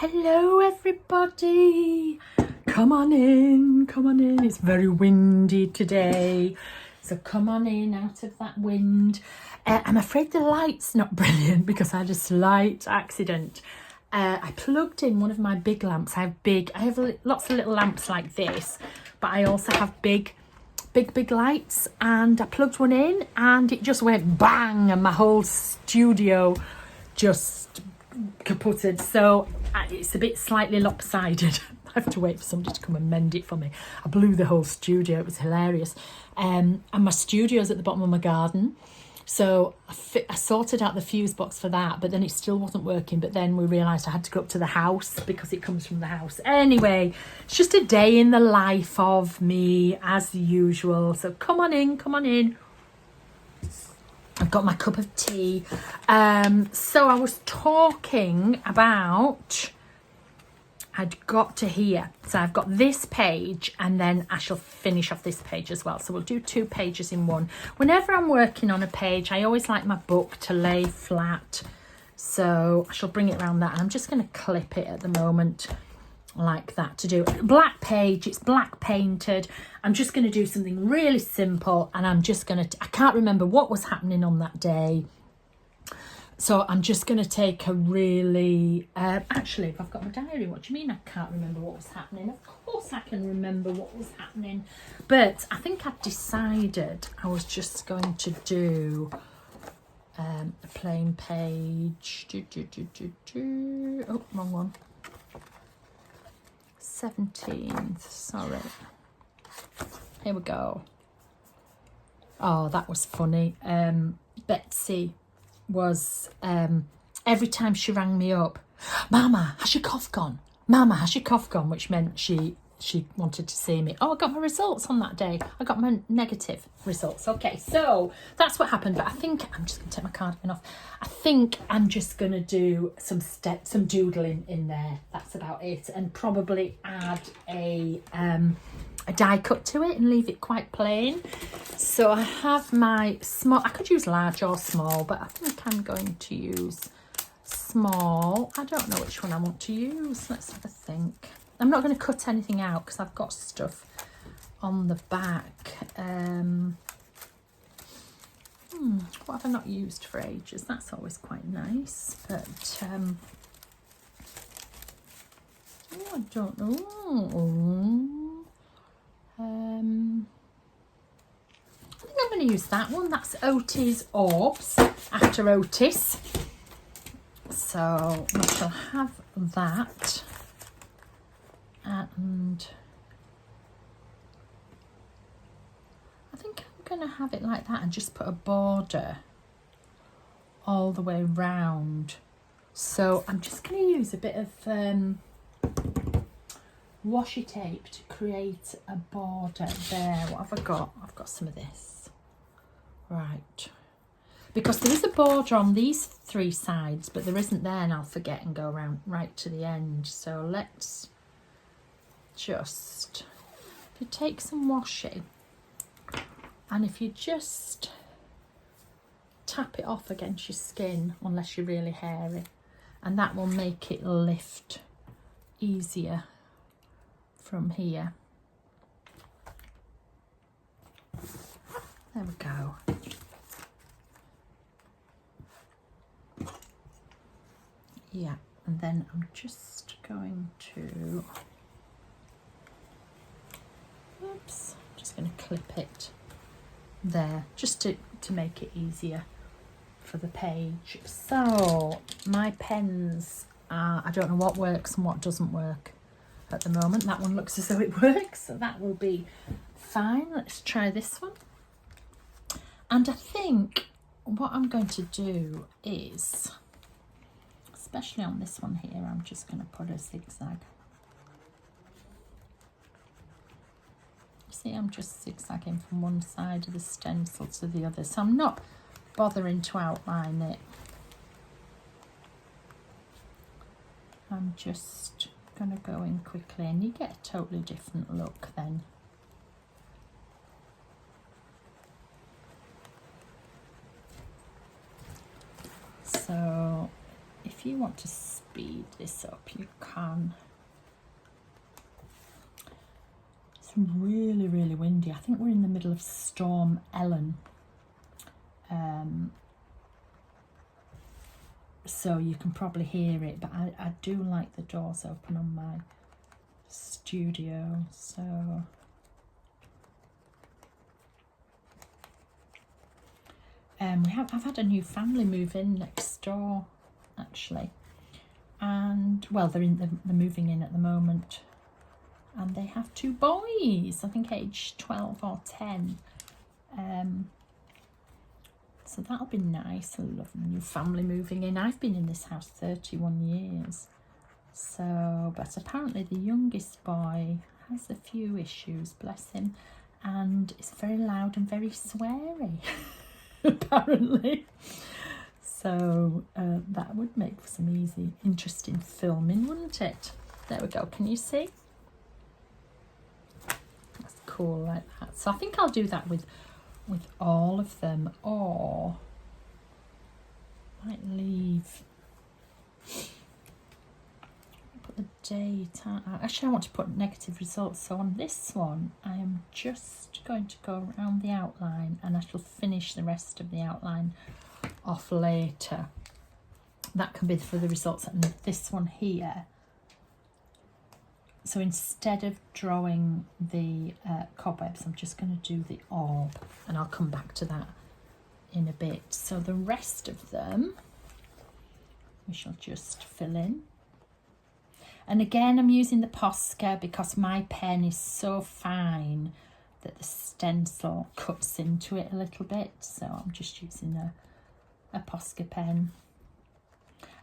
Hello everybody, come on in, it's very windy today, so come on in out of that wind. I'm afraid the light's not brilliant because I had a slight accident. I plugged in one of my big lamps. I have lots of little lamps like this, but I also have big lights, and I plugged one in and it just went bang and my whole studio just kaputted. So it's a bit slightly lopsided. I have to wait for somebody to come and mend it for me. I blew the whole studio. It was hilarious. And my studio's at the bottom of my garden, so I sorted out the fuse box for that, but then it still wasn't working. But then we realised I had to go up to the house because it comes from the house. Anyway, it's just a day in the life of me as usual. So come on in. I've got my cup of tea. So I was talking about, I'd got to here. So I've got this page and then I shall finish off this page as well. So we'll do 2 pages in one. Whenever I'm working on a page, I always like my book to lay flat. So I shall bring it around that. And I'm just going to clip it at the moment like that to do a black page. It's black painted. I'm just going to do something really simple, and I'm just going to, I can't remember what was happening on that day, so I'm just going to take a really actually, if I've got my diary, what do you mean I can't remember what was happening? Of course I can remember what was happening, but I think I've decided I was just going to do a plain page. Oh, wrong one. 17th, sorry. Here we go. Oh, that was funny. Betsy was, every time she rang me up, Mama, has your cough gone? Mama, has your cough gone? Which meant she wanted to see me. Oh, I got my results on that day. I got my negative results. Okay, so that's what happened. But I think I'm just going to take my cardigan off. I think I'm just going to do some doodling in there. That's about it. And probably add a die cut to it and leave it quite plain. So I have my small, I could use large or small, but I think I'm going to use small. I don't know which one I want to use. Let's have a think. I'm not going to cut anything out because I've got stuff on the back. What have I not used for ages? That's always quite nice. But oh, I don't know. I think I'm going to use that one. That's Otis Orbs, after Otis. So I shall have that. And I think I'm going to have it like that and just put a border all the way round. So I'm just going to use a bit of washi tape to create a border there. What have I got? I've got some of this. Right. Because there is a border on these 3 sides, but there isn't there, and I'll forget and go around right to the end. So let's just, if you take some washi and if you just tap it off against your skin, unless you're really hairy, and that will make it lift easier from here. There we go. Yeah, and then I'm just going to, oops, I'm just going to clip it there just to make it easier for the page. So my pens are, I don't know what works and what doesn't work at the moment. That one looks as though it works, so that will be fine. Let's try this one. And I think what I'm going to do is, especially on this one here, I'm just going to put a zigzag. See, I'm just zigzagging from one side of the stencil to the other, so I'm not bothering to outline it. I'm just going to go in quickly, and you get a totally different look then. So if you want to speed this up, you can. It's really, really windy. I think we're in the middle of Storm Ellen. So you can probably hear it, but I do like the doors open on my studio, so I've had a new family move in next door, actually, and well, they're moving in at the moment, and they have 2 boys, I think aged 12 or 10. So that'll be nice. I love the new family moving in. I've been in this house 31 years. So, but apparently the youngest boy has a few issues, bless him, and it's very loud and very sweary, apparently. So that would make for some easy, interesting filming, wouldn't it? There we go. Can you see? That's cool like that. So I think I'll do that with all of them, or might leave, put the date out. Actually, I want to put negative results, so on this one I am just going to go around the outline, and I shall finish the rest of the outline off later. That can be for the results. And this one here, so instead of drawing the cobwebs, I'm just going to do the orb, and I'll come back to that in a bit. So the rest of them we shall just fill in. And again, I'm using the Posca because my pen is so fine that the stencil cuts into it a little bit. So I'm just using a Posca pen.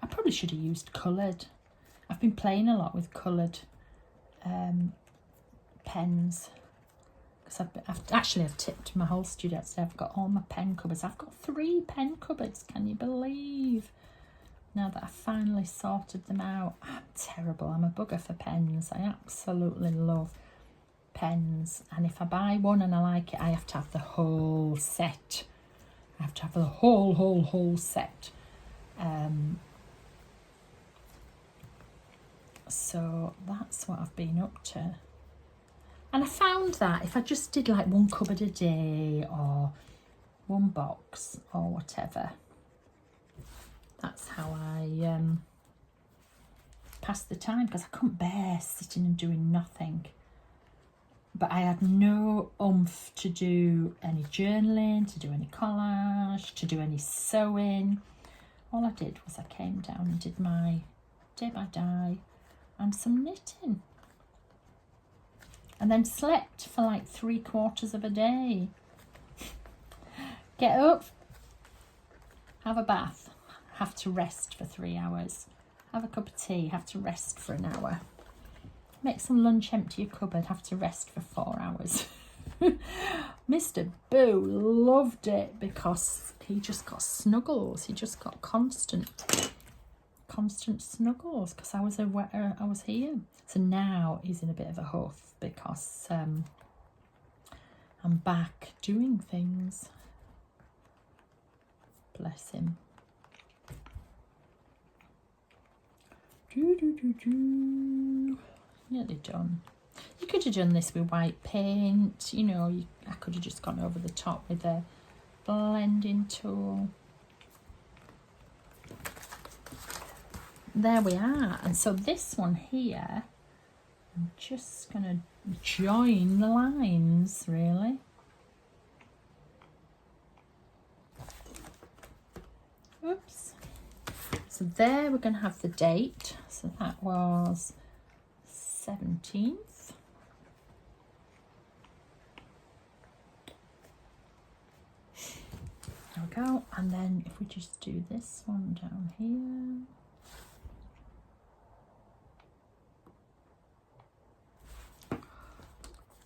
I probably should have used coloured. I've been playing a lot with coloured pens, because I've tipped my whole studio today. I've got all my pen cupboards. I've got 3 pen cupboards, can you believe? Now that I've finally sorted them out. I'm terrible. I'm a bugger for pens. I absolutely love pens, and if I buy one and I like it, I have to have the whole set. I have to have the whole set. So that's what I've been up to. And I found that if I just did like 1 cupboard a day or 1 box or whatever, that's how I passed the time, because I couldn't bear sitting and doing nothing. But I had no oomph to do any journaling, to do any collage, to do any sewing. All I did was I came down and did my day by day and some knitting, and then slept for like 3/4 of a day. Get up, have a bath, have to rest for 3 hours, have a cup of tea, have to rest for an hour, make some lunch, empty your cupboard, have to rest for 4 hours. Mr. Boo loved it because he just got snuggles. He just got constant snuggles because I was here. So now he's in a bit of a huff because I'm back doing things. Bless him. Nearly done. You could have done this with white paint, you know. I could have just gone over the top with a blending tool. There we are. And so this one here, I'm just going to join the lines, really. Oops. So there we're going to have the date. So that was 17th. There we go. And then if we just do this one down here.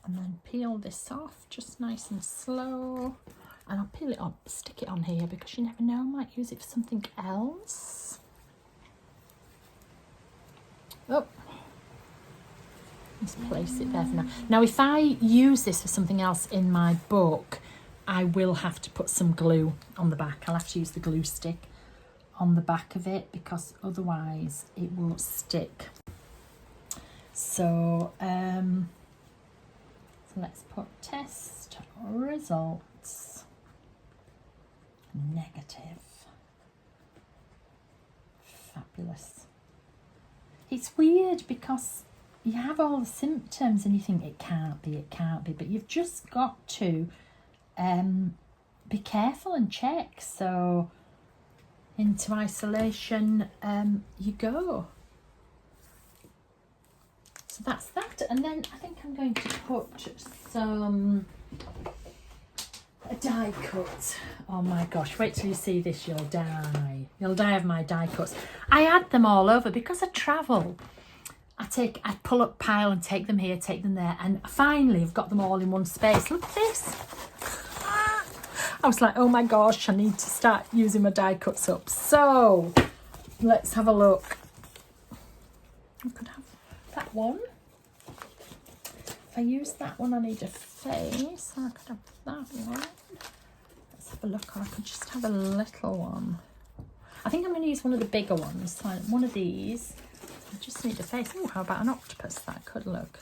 And then peel this off just nice and slow. And I'll peel it on, stick it on here because you never know, I might use it for something else. Oh, let's place it there for now. Now, if I use this for something else in my book, I will have to put some glue on the back. I'll have to use the glue stick on the back of it, because otherwise it won't stick. So, so let's put test results negative. Fabulous. It's weird because you have all the symptoms and you think it can't be, but you've just got to be careful and check. So into isolation you go. So that's that, and then I think I'm going to put some die cut. Oh my gosh, wait till you see this, you'll die. You'll die of my die cuts. I add them all over because I travel. I pull up pile and take them here, take them there, and finally I've got them all in one space. Look at this. I was like, oh my gosh, I need to start using my die cuts up. So let's have a look. I could have that one. If I use that one, I need a face. I could have that one. Let's have a look. Or I could just have a little one. I think I'm going to use one of the bigger ones. Like one of these. I just need a face. Oh, how about an octopus? That could look.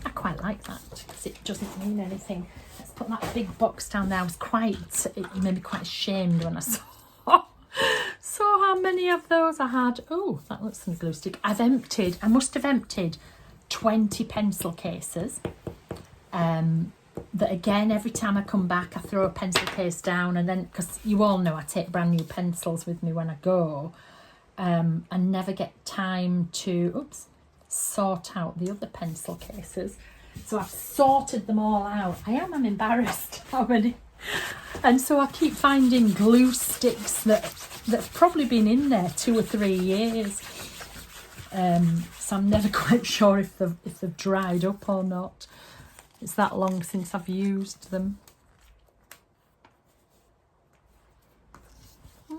I quite like that because it doesn't mean anything. Let's put that big box down there. It made me quite ashamed when I saw how many of those I had. Oh, that looks like glue stick. I must have emptied 20 pencil cases. That again, every time I come back, I throw a pencil case down, and then, because you all know I take brand new pencils with me when I go, and never get time to, sort out the other pencil cases. So I've sorted them all out. I'm embarrassed how many. And so I keep finding glue sticks that's probably been in there 2 or 3 years. So I'm never quite sure if they've dried up or not. It's that long since I've used them. I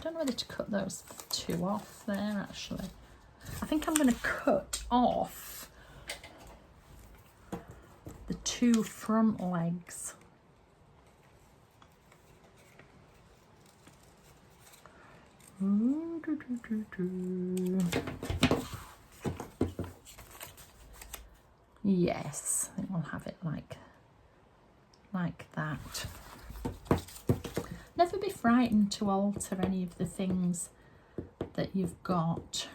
don't know whether to cut those 2 off there actually. I think I'm going to cut off the 2 front legs. Yes, I think we'll have it like that. Never be frightened to alter any of the things that you've got.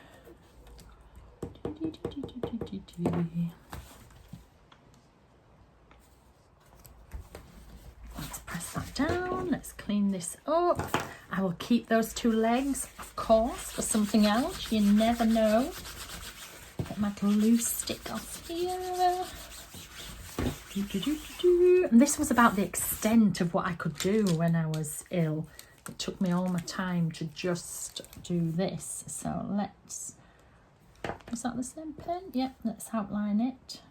Let's press that down. Let's clean this up. I will keep those 2 legs, of course, for something else. You never know. Get my glue stick off here. And this was about the extent of what I could do when I was ill. It took me all my time to just do this. So let's, is that the same pen? Yep, let's outline it.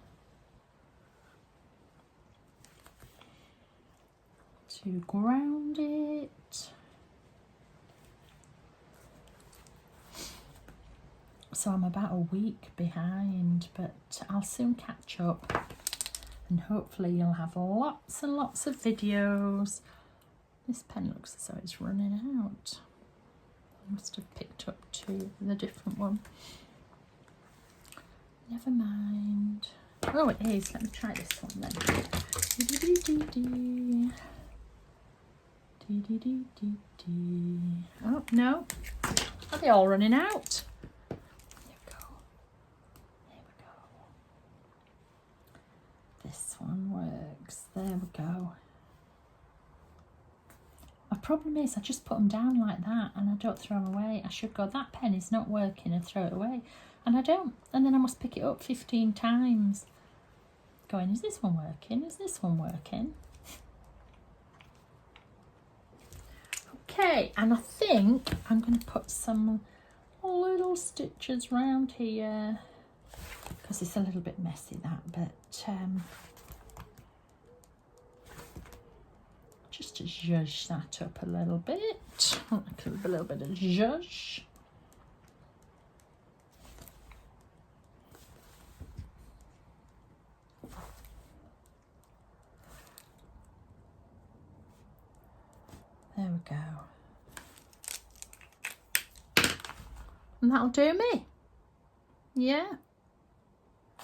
To ground it. So I'm about a week behind, but I'll soon catch up. And hopefully you'll have lots and lots of videos. This pen looks as though it's running out. I must have picked up the different one. Never mind. Oh, it is. Let me try this one then. Oh, no. Are they all running out? This one works. There we go. My problem is I just put them down like that and I don't throw them away. I should go, that pen is not working, and throw it away. And I don't. And then I must pick it up 15 times. Going, is this one working? Is this one working? Okay, and I think I'm going to put some little stitches round here. Because it's a little bit messy that, but just to zhuzh that up a little bit. Like a little bit of zhuzh. we go. And that'll do me. Yeah.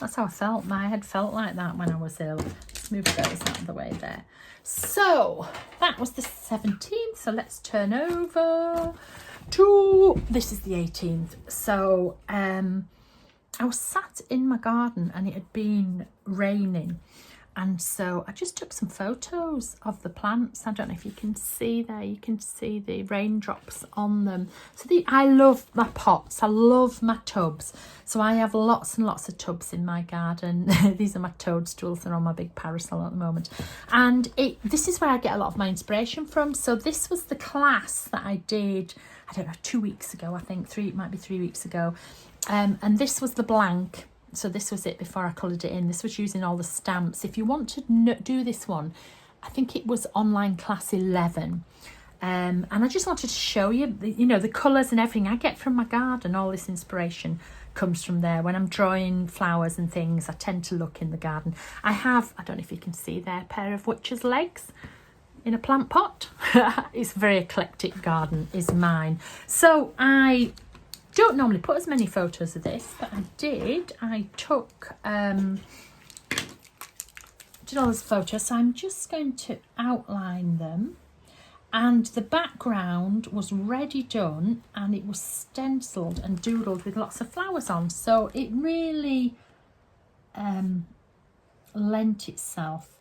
That's how I felt. My head felt like that when I was ill. Let's move those out of the way there. So that was the 17th. So let's turn over to, this is the 18th. So I was sat in my garden and it had been raining. And so I just took some photos of the plants. I don't know if you can see there, you can see the raindrops on them. So I love my pots, I love my tubs. So I have lots and lots of tubs in my garden. These are my toadstools, they're on my big parasol at the moment. And this is where I get a lot of my inspiration from. So this was the class that I did, I don't know, 2 weeks ago, I think, it might be 3 weeks ago. And this was the blank. So this was it before I coloured it in. This was using all the stamps. If you want to do this one, I think it was online class 11. And I just wanted to show you, you know, the colours and everything I get from my garden. All this inspiration comes from there. When I'm drawing flowers and things, I tend to look in the garden. I have, I don't know if you can see there, a pair of witch's legs in a plant pot. It's a very eclectic garden, is mine. So I don't normally put as many photos of this, but I did. I took did all those photos, so I'm just going to outline them. And the background was ready done, and it was stenciled and doodled with lots of flowers on, so it really lent itself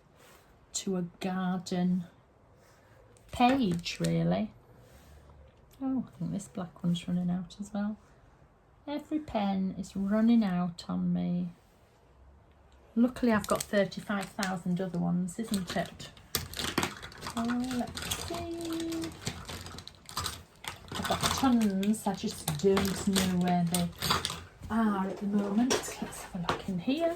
to a garden page, really. Oh, I think this black one's running out as well. Every pen is running out on me. Luckily, I've got 35,000 other ones, isn't it? Oh, let's see. I've got tons. I just don't know where they are at the moment. Let's have a look in here.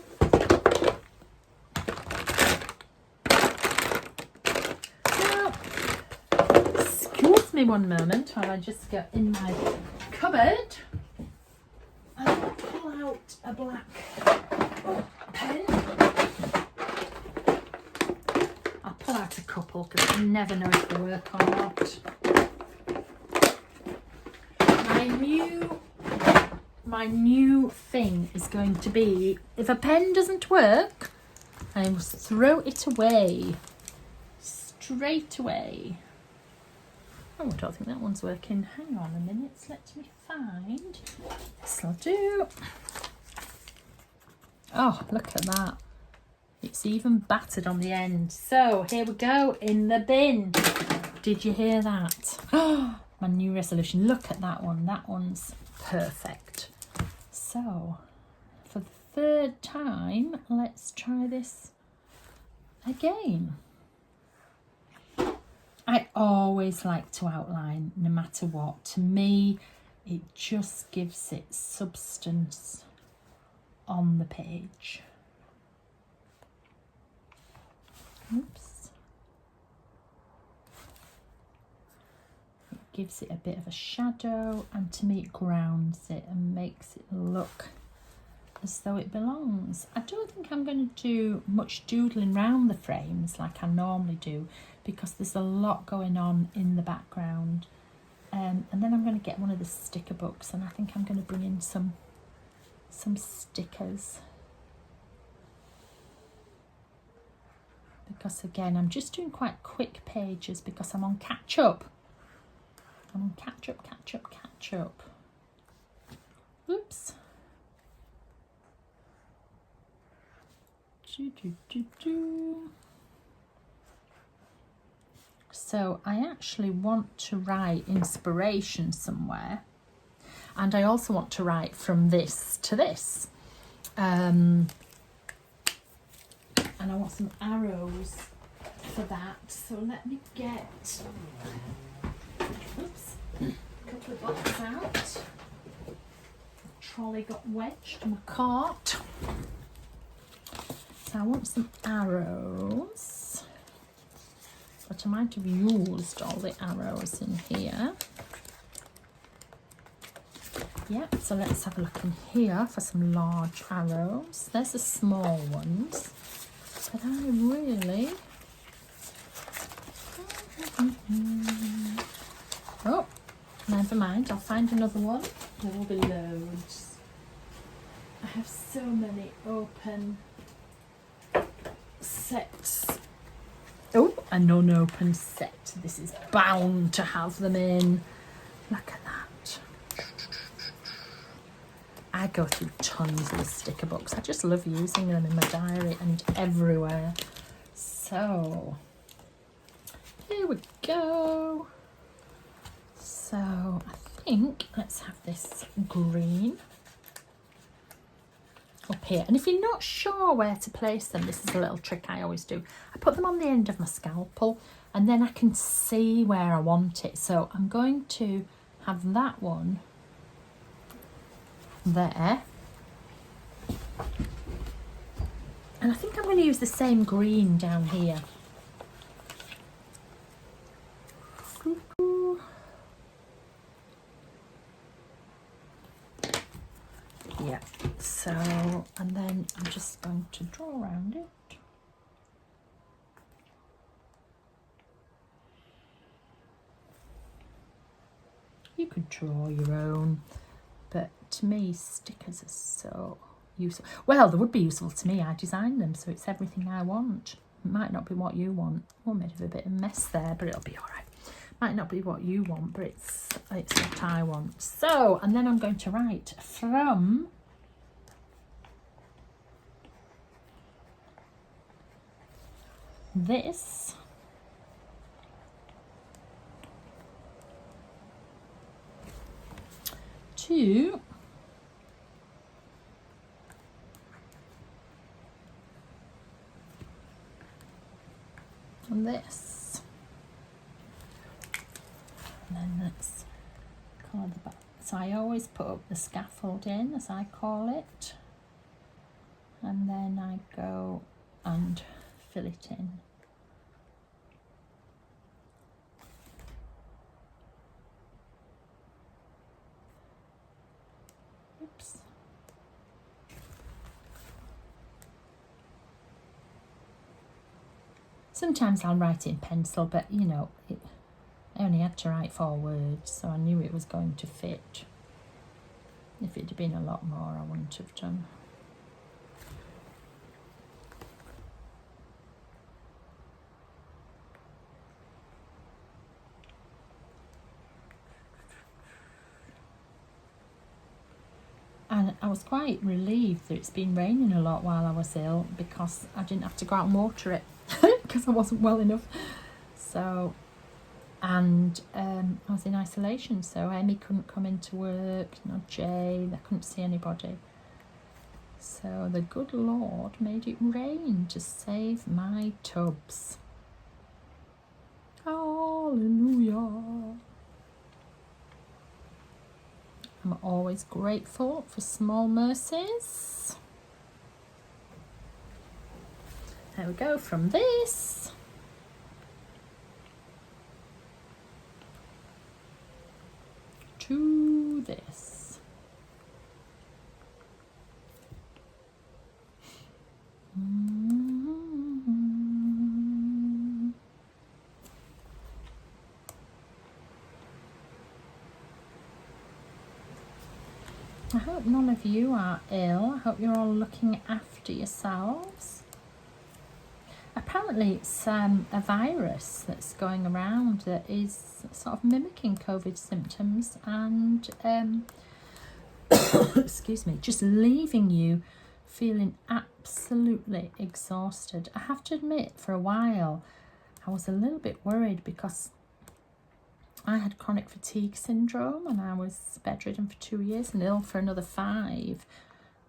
Excuse me one moment while I just go in my cupboard and pull out a black pen. I'll pull out a couple because I never know if they work or not. My new thing is going to be, if a pen doesn't work, I will throw it away straight away. Oh, I don't think that one's working. Hang on a minute, let me find. This'll do. Oh, look at that. It's even battered on the end. So here we go, in the bin. Did you hear that? Oh, my new resolution. Look at that one. That one's perfect. So for the third time, let's try this again. I always like to outline no matter what. To me, it just gives it substance on the page. Oops. It gives it a bit of a shadow, and to me it grounds it and makes it look as though it belongs. I don't think I'm going to do much doodling around the frames like I normally do, because there's a lot going on in the background. And then I'm going to get one of the sticker books, and I think I'm going to bring in some stickers. Because again, I'm just doing quite quick pages because I'm on catch up. I'm on catch up. Oops. So I actually want to write inspiration somewhere, and I also want to write from this to this, and I want some arrows for that. So let me get a couple of boxes out. The trolley got wedged in my cart. So I want some arrows, but I might have used all the arrows in here. Yeah, so let's have a look in here for some large arrows. There's the small ones, but I really around. I'll find another one. There will be loads. I have so many open sets. Oh, a non-open set. This is bound to have them in. Look at that. I go through tons of sticker books. I just love using them in my diary and everywhere. So, here we go. So, I think let's have this green up here. And if you're not sure where to place them, this is a little trick I always do. I put them on the end of my scalpel and then I can see where I want it. So I'm going to have that one there. And I think I'm going to use the same green down here. Yeah, so, and then I'm just going to draw around it. You could draw your own, but to me, stickers are so useful. Well, they would be useful to me. I designed them, so it's everything I want. It might not be what you want. Oh, made a bit of a mess there, but it'll be all right. Might not be what you want, but it's what I want. So, and then I'm going to write from this to this. And then let's colour the back. So I always put up the scaffolding, as I call it, and then I go and fill it in. Oops. Sometimes I'll write it in pencil, but you know, I only had to write 4 words, so I knew it was going to fit. If it had been a lot more, I wouldn't have done. And I was quite relieved that it's been raining a lot while I was ill, because I didn't have to go out and water it because I wasn't well enough. So, and I was in isolation, so Emmy couldn't come into work, no Jay, I couldn't see anybody. So the good Lord made it rain to save my tubs. Hallelujah. I'm always grateful for small mercies. There we go, from this to this. I hope none of you are ill. I hope you're all looking after yourselves. Apparently it's a virus that's going around that is sort of mimicking COVID symptoms and excuse me, just leaving you feeling absolutely exhausted. I have to admit, for a while I was a little bit worried because I had chronic fatigue syndrome and I was bedridden for 2 years and ill for another 5,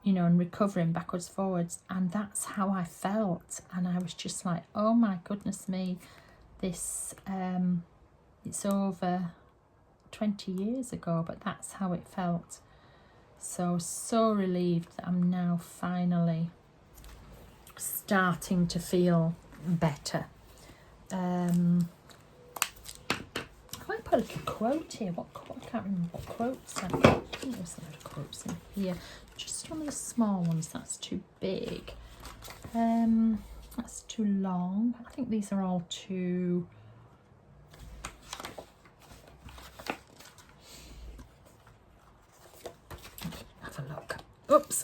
you know, and recovering backwards, forwards. And that's how I felt. And I was just like, oh my goodness me, this, it's over 20 years ago, but that's how it felt. So relieved that I'm now finally starting to feel better. I might put a little quote here. I can't remember what quotes I think there's a lot of quotes in here. Just one of the small ones. That's too big. That's too long. I think these are all too Oops.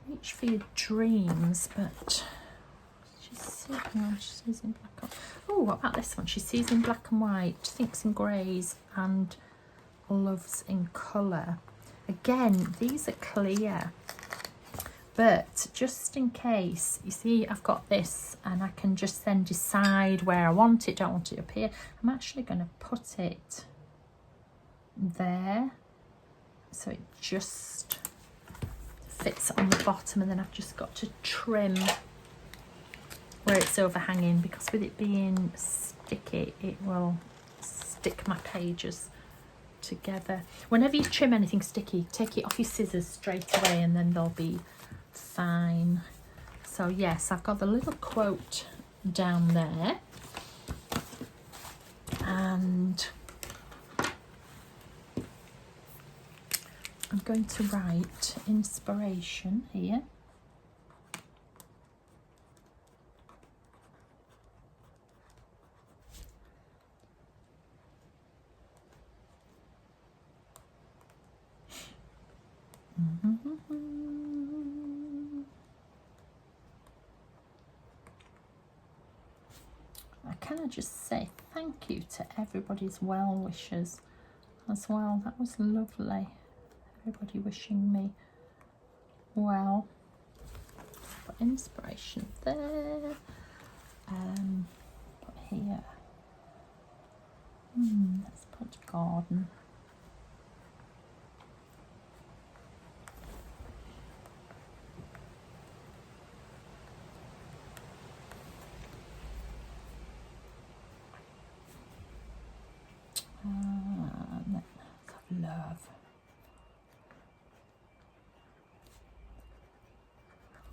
Reach for your dreams, but she's using black. Oh, what about this one? She sees in black and white, thinks in greys, and loves in colour. Again, these are clear, but just in case, you see I've got this and I can just then decide where I want it, don't want it up here. I'm actually going to put it there so it just fits on the bottom, and then I've just got to trim where it's overhanging, because with it being sticky it will stick my pages together. Whenever you trim anything sticky, take it off your scissors straight away and then they'll be fine. So yes, I've got the little quote down there, and I'm going to write inspiration here. Can I just say thank you to everybody's well wishes as well? That was lovely. Everybody wishing me well. Put inspiration there. Put here. Let's put garden. Love.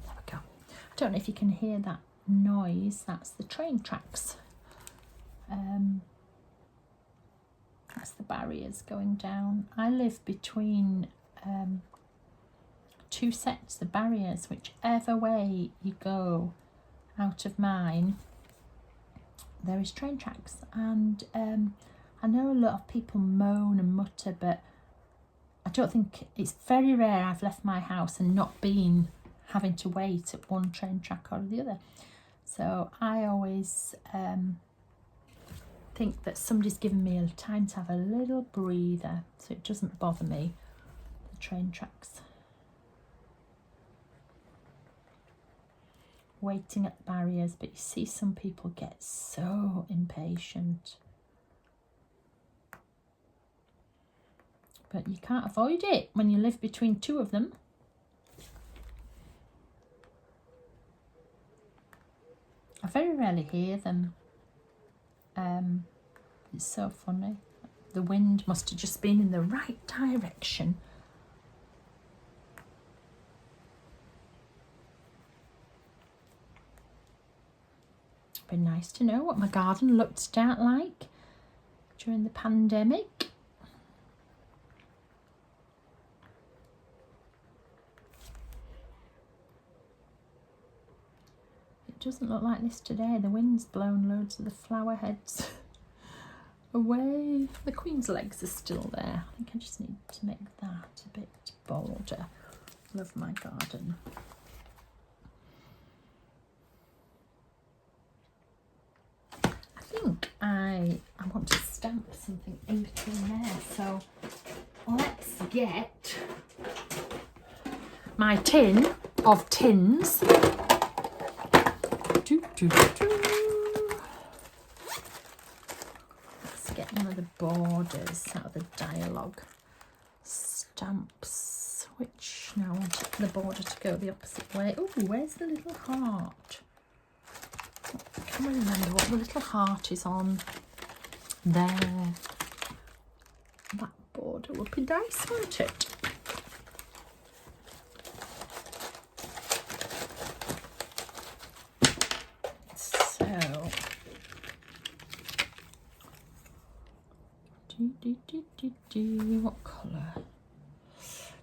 There we go. I don't know if you can hear that noise. That's the train tracks. That's the barriers going down. I live between two sets of barriers. Whichever way you go out of mine, there is train tracks, and I know a lot of people moan and mutter, but I don't think, it's very rare I've left my house and not been having to wait at one train track or the other. So I always think that somebody's given me a time to have a little breather, so it doesn't bother me, the train tracks. Waiting at the barriers, but you see some people get so impatient. But you can't avoid it when you live between two of them. I very rarely hear them. It's so funny. The wind must have just been in the right direction. It'd be nice to know what my garden looked like during the pandemic. Doesn't look like this today. The wind's blown loads of the flower heads away. The queen's legs are still there. I think I just need to make that a bit bolder. Love my garden. I think I want to stamp something in between there, so let's get my tin of tins. Let's get one of the borders out of the Dyalog stamps, which now I want the border to go the opposite way. Oh, where's the little heart? I can't remember what the little heart is on there. That border would be nice, wouldn't it? What colour?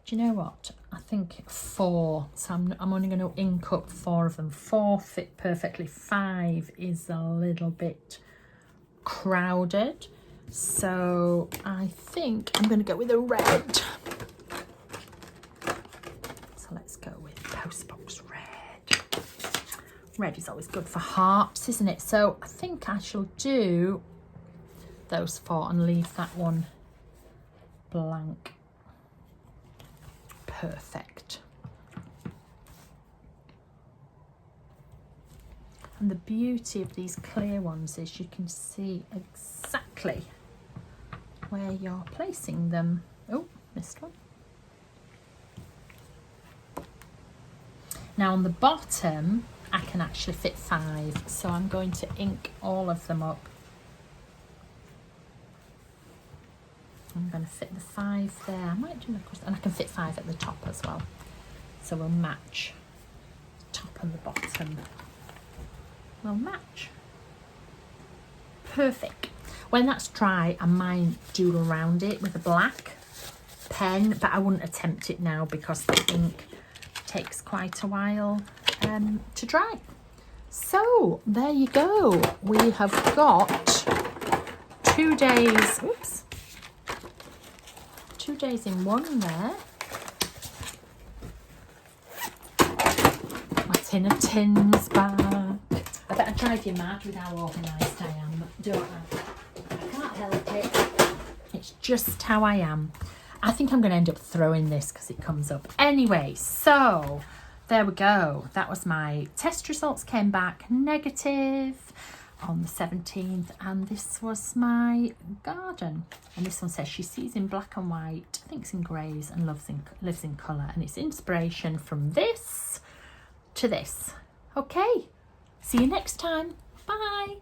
Do you know what? I think 4. So I'm only going to ink up 4 of them. 4 fit perfectly. 5 is a little bit crowded. So I think I'm going to go with a red. Red is always good for hearts, isn't it? So I think I shall do those 4 and leave that one blank. Perfect. And the beauty of these clear ones is you can see exactly where you're placing them. Oh, missed one. Now on the bottom, I can actually fit 5, so I'm going to ink all of them up. I'm going to fit the 5 there. I might do that, and I can fit 5 at the top as well. So we'll match the top and the bottom. We'll match. Perfect. When that's dry, I might doodle around it with a black pen, but I wouldn't attempt it now because the ink takes quite a while to dry. So there you go. We have got 2 days. Oops. 2 days in one there. My tin of tins back. I bet I drive you mad with how organised I am, don't I? I can't help it. It's just how I am. I think I'm going to end up throwing this because it comes up. Anyway, so there we go. That was my test results, came back negative on the 17th, and this was my garden. And this one says she sees in black and white, thinks in greys, and lives in colour. And it's inspiration from this to this. Okay, see you next time. Bye.